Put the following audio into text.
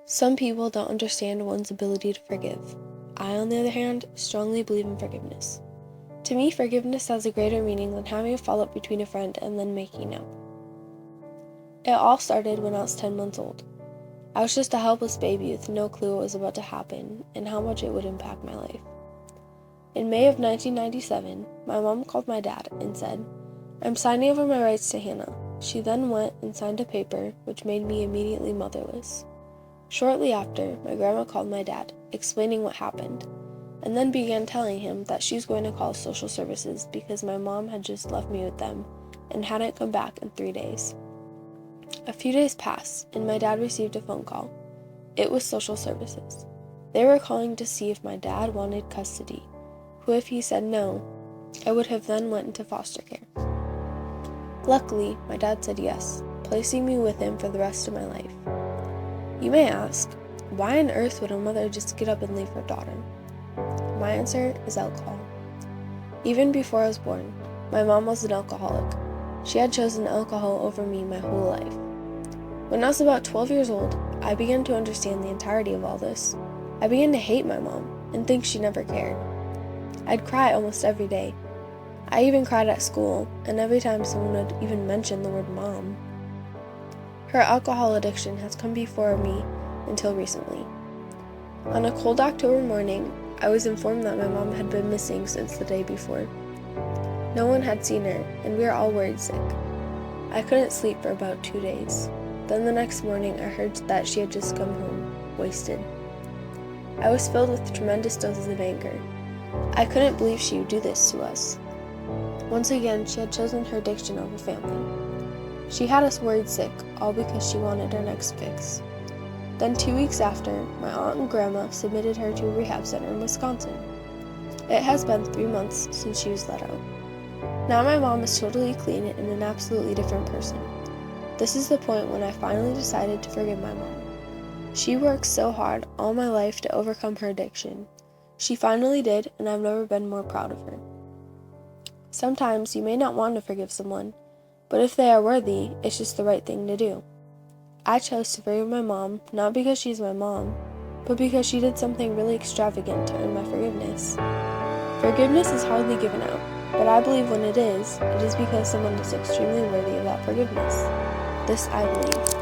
Some people don't understand one's ability to forgive. I, on the other hand, strongly believe in forgiveness. To me, forgiveness has a greater meaning than having a fallout between a friend and then making up. It all started when I was 10 months old. I was just a helpless baby with no clue what was about to happen and how much it would impact my life. In May of 1997, my mom called my dad and said, "I'm signing over my rights to Hannah." She then went and signed a paper, which made me immediately motherless. Shortly after, my grandma called my dad, explaining what happened, and then began telling him that she was going to call social services because my mom had just left me with them and hadn't come back in 3 days. A few days passed, and my dad received a phone call. It was social services. They were calling to see if my dad wanted custody, who if he said no, I would have then went into foster care. Luckily, my dad said yes, placing me with him for the rest of my life. You may ask, why on earth would a mother just get up and leave her daughter? My answer is alcohol. Even before I was born, my mom was an alcoholic. She had chosen alcohol over me my whole life. When I was about 12 years old, I began to understand the entirety of all this. I began to hate my mom and think she never cared. I'd cry almost every day. I even cried at school, and every time someone would even mention the word mom. Her alcohol addiction has come before me until recently. On a cold October morning, I was informed that my mom had been missing since the day before. No one had seen her, and we were all worried sick. I couldn't sleep for about 2 days. Then the next morning, I heard that she had just come home, wasted. I was filled with tremendous doses of anger. I couldn't believe she would do this to us. Once again, she had chosen her addiction over family. She had us worried sick, all because she wanted her next fix. Then 2 weeks after, my aunt and grandma submitted her to a rehab center in Wisconsin. It has been 3 months since she was let out. Now my mom is totally clean and an absolutely different person. This is the point when I finally decided to forgive my mom. She worked so hard all my life to overcome her addiction. She finally did, and I've never been more proud of her. Sometimes you may not want to forgive someone, but if they are worthy, it's just the right thing to do. I chose to forgive my mom, not because she's my mom, but because she did something really extravagant to earn my forgiveness. Forgiveness is hardly given out, but I believe when it is because someone is extremely worthy of that forgiveness. This I believe.